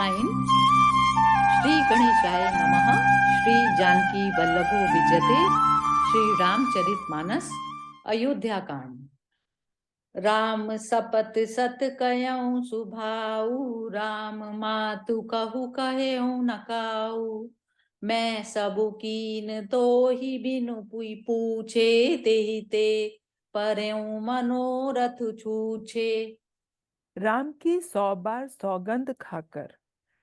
9. श्री गणेशाय नमः. श्री जानकी वल्लभो विजयते. श्री रामचरितमानस. अयोध्या कांड. राम सपत सत कयऊँ सुभाऊ, राम मातु कहु कहेऊ न काऊ। मैं सबु कीन तो ही बिनु पुई पूछे, तेहि ते परेऊ मनोरथ छूछे। राम की 100 बार सौगंध खाकर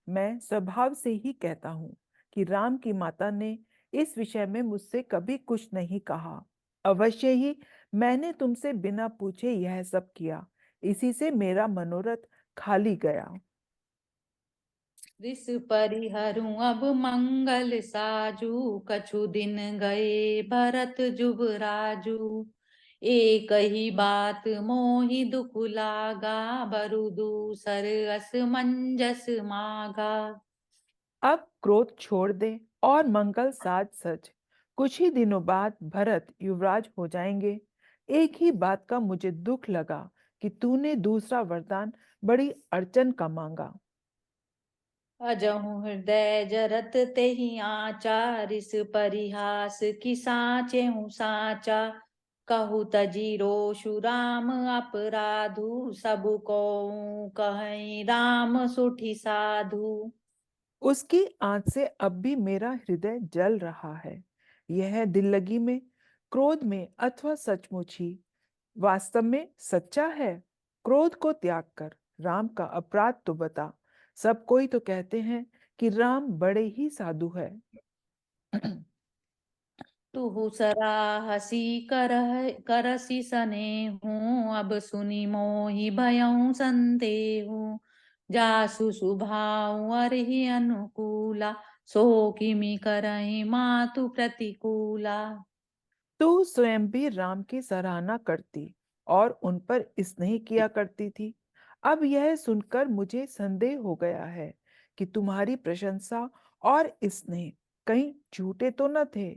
मैं स्वभाव से ही कहता हूँ कि राम की माता ने इस विषय में मुझसे कभी कुछ नहीं कहा। अवश्य ही मैंने तुमसे बिना पूछे यह सब किया, इसी से मेरा मनोरथ खाली गया। रिस परिहरु अब मंगल साजू, कछु दिन गए भरत जुबराजू। एक ही बात मोहि दुख लागा, बरु दूसर असमंजस मागा। अब क्रोध छोड़ दे और मंगल साज सज। कुछ ही दिनों बाद भरत युवराज हो जाएंगे। एक ही बात का मुझे दुख लगा कि तूने दूसरा वरदान बड़ी अड़चन का मांगा। अजहु हृदय जरत तेहि आचा, रिस परिहास की साचे हूँ साचा। कहु तजी रोषु राम अपराधु, सबु को कहीं राम सुठी साधु। उसकी आंच से अब भी मेरा हृदय जल रहा है। यह दिल लगी में, क्रोध में अथवा सचमुच ही वास्तव में सच्चा है। क्रोध को त्याग कर राम का अपराध तो बता। सब कोई तो कहते हैं कि राम बड़े ही साधु है। तुहु सराहसी करसी सने हूँ, अब सुनी मोहि भयउ संदेहु। जासु सुभाउ अरहि अनुकूला, सो किमि करहि मातु प्रतिकूला। तू स्वयं भी राम की सराहना करती और उन पर स्नेह किया करती थी। अब यह सुनकर मुझे संदेह हो गया है कि तुम्हारी प्रशंसा और स्नेह कहीं झूठे तो न थे।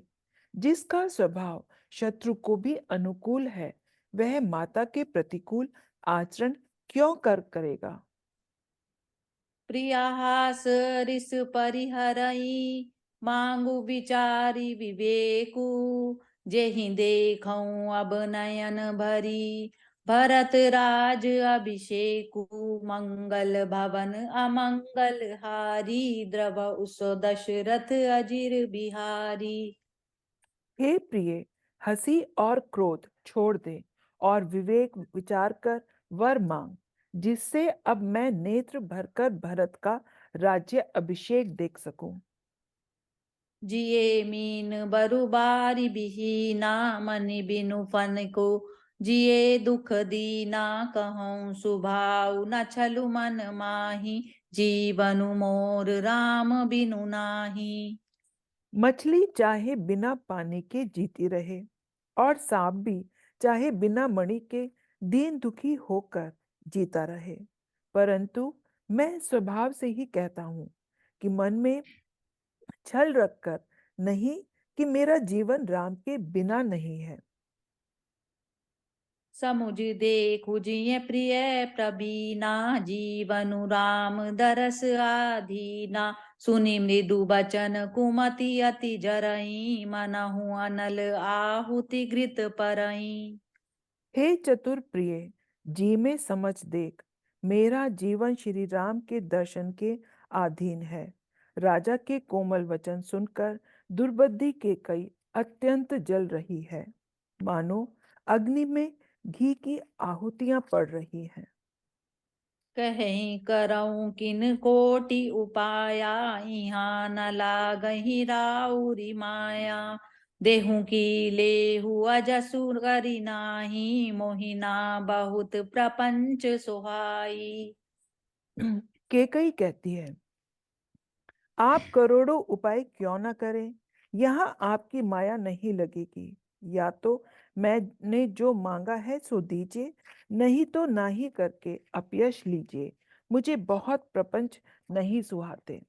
जिसका स्वभाव शत्रु को भी अनुकूल है, वह माता के प्रतिकूल आचरण क्यों करेगा। प्रियाहास रिस परिहरई, मांगु विचारी विवेकु। जेहि देखऊं अब नयन भरी, भरत राज अभिषेकु। मंगल भवन अमंगल हारी, द्रव उस दशरथ अजिर बिहारी। हे प्रिय, हंसी और क्रोध छोड़ दे और विवेक विचार कर वर मांग, जिससे अब मैं नेत्र भरकर भरत का राज्य अभिषेक देख सकूं। जिये मीन बरुबारी बिहीना, मनि बिनु फन को जिये दुख दीना। कहूँ सुभाव न छलु मन माही, जीवनु मोर राम बिनु नाही। मछली चाहे बिना पानी के जीती रहे और सांप भी चाहे बिना मणि के दीन दुखी होकर जीता रहे, परंतु मैं स्वभाव से ही कहता हूं कि मन में छल रखकर नहीं कि मेरा जीवन राम के बिना नहीं है। समुझ देखु जिय प्रिय प्रवीणा, जीवनु राम दरस आधीना। सुनि मृदु बचन कुमति अति जरई, मनहु अनल आहुति घृत परई। हे चतुर प्रिय, जी में समझ देख, मेरा जीवन श्री राम के दर्शन के अधीन है। राजा के कोमल वचन सुनकर दुर्बुद्धि के कई अत्यंत जल रही है, मानो अग्नि में घी की आहुतियां पड़ रही हैं। कहीं करऊं किन कोटि उपाया, यहाँ न लागहि राउरी माया। देहु की लेहु अजसु करि नाही, मोहिना बहुत प्रपंच सुहाई। केकई कहती है, आप करोड़ों उपाय क्यों ना करें, यहाँ आपकी माया नहीं लगेगी। या तो मैंने जो मांगा है सो दीजिए, नहीं तो ना ही करके अपयश लीजिए। मुझे बहुत प्रपंच नहीं सुहाते।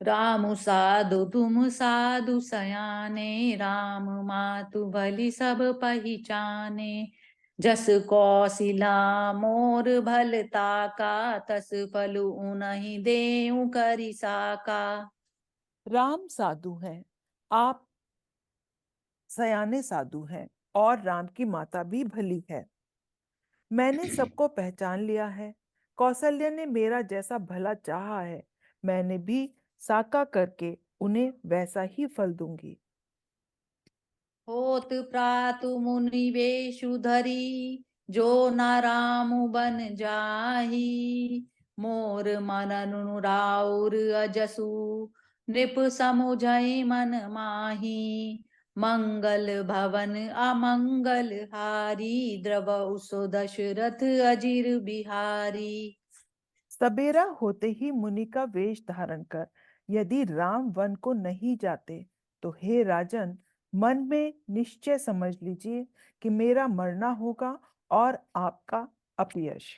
राम साधु तुम साधु सयाने, राम मातु भली सब पहिचाने। जस कौशिला मोर भलता का, तस फलु उनहि देऊ करि साका। राम साधु हैं, आप सयाने साधु हैं, और राम की माता भी भली है। मैंने सबको पहचान लिया है। कौशल्य ने मेरा जैसा भला चाहा है, मैंने भी साका करके उन्हें वैसा ही फल दूंगी। होत प्रातु मुनि वेशु धरी, जो न राम बन जाही। मोर मननु राउर अजसु, नृप समुझई मन माही। मंगल भवन अमंगल हारी, द्रवहु सो दशरथ अजिर बिहारी। सबेरा होते ही मुनि का वेश धारण कर यदि राम वन को नहीं जाते, तो हे राजन, मन में निश्चय समझ लीजिए कि मेरा मरना होगा और आपका अपयश।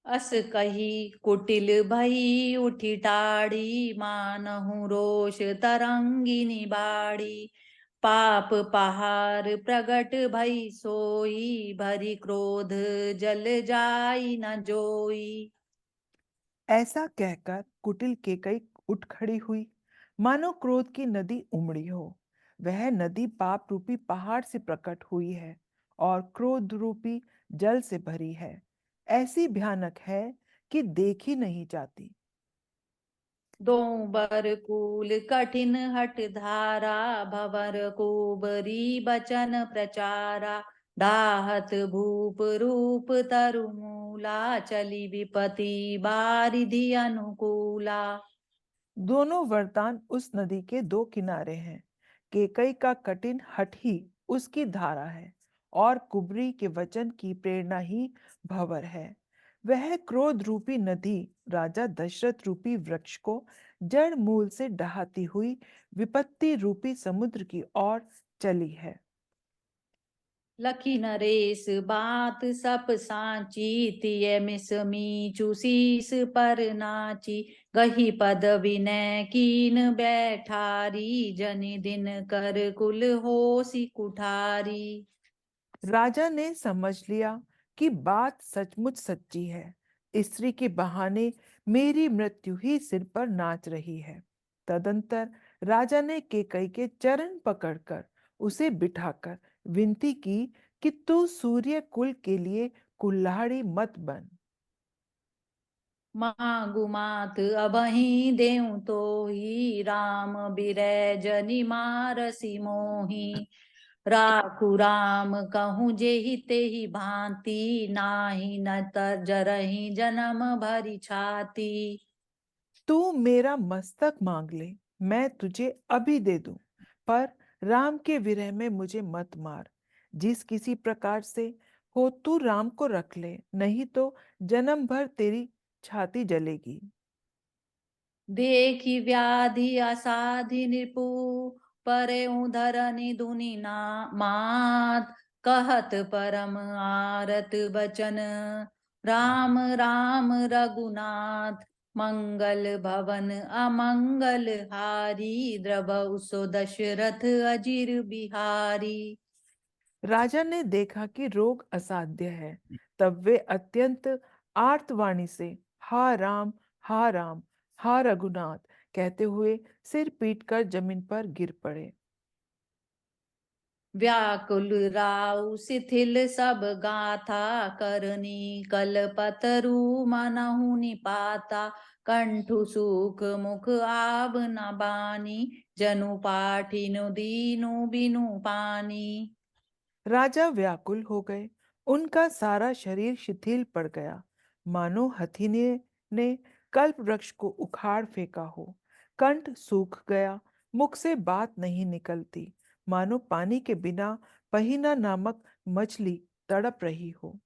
अस कही कुटिल भई उठी टाड़ी, मानहु रोष तरंगिनी बाड़ी। पाप पहार प्रगट भई सोई, भरी क्रोध जल जाई न जोई। ऐसा कहकर कुटिल केकई उठ खड़ी हुई, मानो क्रोध की नदी उमड़ी हो। वह नदी पाप रूपी पहाड़ से प्रकट हुई है और क्रोध रूपी जल से भरी है। ऐसी भयानक है कि देखी नहीं जाती। दो बर कूल कठिन हट धारा, भवर कुबरी बचन प्रचारा। डाहत भूप रूप तरुमूला, चली विपति बारिधि अनुकूला। दोनों वरदान उस नदी के दो किनारे हैं। केकई का कठिन हठ ही उसकी धारा है और कुबरी के वचन की प्रेरणा ही भंवर है। वह क्रोध रूपी नदी राजा दशरथ रूपी वृक्ष को जड़ मूल से डहाती हुई विपत्ति रूपी समुद्र की ओर चली है। लखी नरेश बात सप साची, तिय मिस मीचु शीस पर नाची। गही पद विनय कीन बैठारी, जनि दिन कर कुल होसी कुठारी। राजा ने समझ लिया कि बात सचमुच सच्ची है। स्त्री के बहाने मेरी मृत्यु ही सिर पर नाच रही है। तदंतर राजा ने केकई के चरण पकड़कर उसे बिठाकर विनती की कि तू सूर्य कुल के लिए कुल्हाड़ी मत बन। मागु मात अबहि देऊ तो ही, राम बिरै जनि मारसी मोही। राखु राम कहूँ जेहि तेहि भांति, नाही न तर जरहि जन्म भरी छाती। तू मेरा मस्तक मांग ले, मैं तुझे अभी दे दूं, पर राम के विरह में मुझे मत मार। जिस किसी प्रकार से हो तू राम को रख ले, नहीं तो जन्म भर तेरी छाती जलेगी। देखी व्याधि असाधि निपु, परे धरनि दुनि ना मात। कहत परम आरत बचन, राम राम रघुनाथ। मंगल भवन अमंगल हारी, द्रवहु सो दशरथ अजिर बिहारी। राजा ने देखा कि रोग असाध्य है। तब वे अत्यंत आर्तवाणी से हा राम, हा रघुनाथ कहते हुए सिर पीटकर जमीन पर गिर पड़े। व्याकुल राउ शिथिल सब गाथा, करनी कलपतरु मनहु निपाता। कंठु सुख मुख आब न बानी, जनु पाठिनु दीनु बिनु पानी। राजा व्याकुल हो गए, उनका सारा शरीर शिथिल पड़ गया, मानो हथीने ने कल्प वृक्ष को उखाड़ फेंका हो। कंठ सूख गया, मुख से बात नहीं निकलती, मानो पानी के बिना पहिना नामक मछली तड़प रही हो।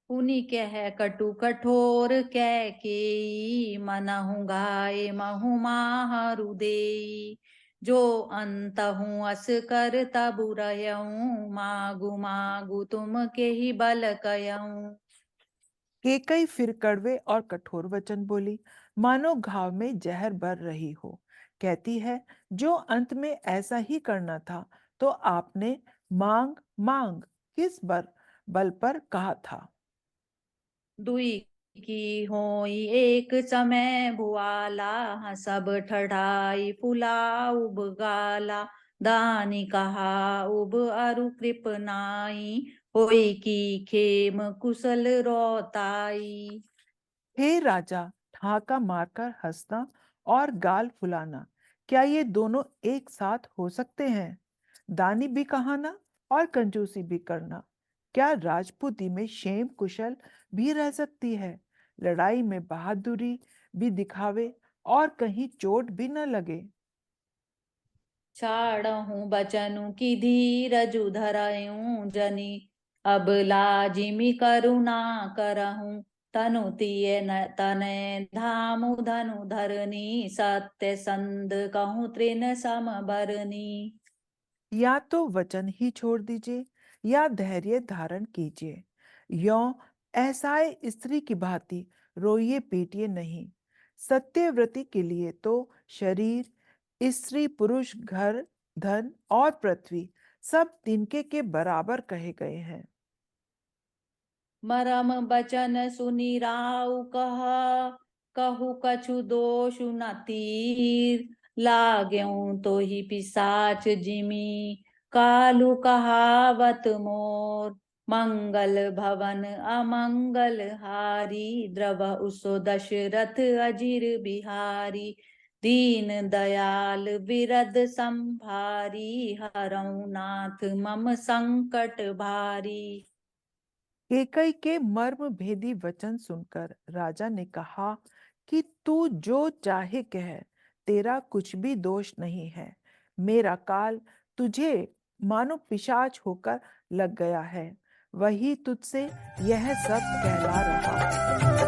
पुनि कह कटु कठोर कह के, मनहु घाय महु माहरु देई। जो अंतहु अस कर तबु रहऊँ, मागु मागु तुम के ही बल कयऊँ। केकई फिर कड़वे और कठोर वचन बोली, मानो घाव में जहर भर रही हो। कहती है, जो अंत में ऐसा ही करना था तो आपने मांग मांग किस बल पर कहा था? दुई की होई एक समय भुआला, हाँ सब ठठाई फुला उबगाला। दानी कहा उब अरु कृप नाई, होई की खेम कुशल रोताई। हे राजा, ठहाका मारकर हंसना और गाल फुलाना, क्या ये दोनों एक साथ हो सकते हैं? दानी भी कहाना और कंजूसी भी करना, क्या राजपूती में क्षेम कुशल भी रह सकती है? लड़ाई में बहादुरी भी दिखावे और कहीं चोट भी न लगे। छाड़हूँ बचनु की धीरजु धरयूं जनी, अब लाजिमी करुणा करहूँ। तनु तिय न तनय धामु धनु धरनी, सत्य संद कहूँ तृण सम बरनी। या तो वचन ही छोड़ दीजिए या धैर्य धारण कीजिए। यों असहाय स्त्री की भांति रोइए पीटिए नहीं। सत्यव्रती के लिए तो शरीर, स्त्री, पुरुष, घर, धन और पृथ्वी सब तिनके के बराबर कहे गए हैं। मरम बचन सुनि राउ कहा, कहु कछु दोषु न तीर। लाग्यों तो ही पिसाच जिमी, कालू कहावत मोर। मंगल भवन अमंगल हारी, द्रव उसो दशरथ अजिर बिहारी। दीन दयाल बिरद संभारी, हरऊ नाथ मम संकट भारी। केकई के मर्म भेदी वचन सुनकर राजा ने कहा कि तू जो चाहे कह, तेरा कुछ भी दोष नहीं है। मेरा काल तुझे मानो पिशाच होकर लग गया है, वही तुझसे यह सब कहला रहा है।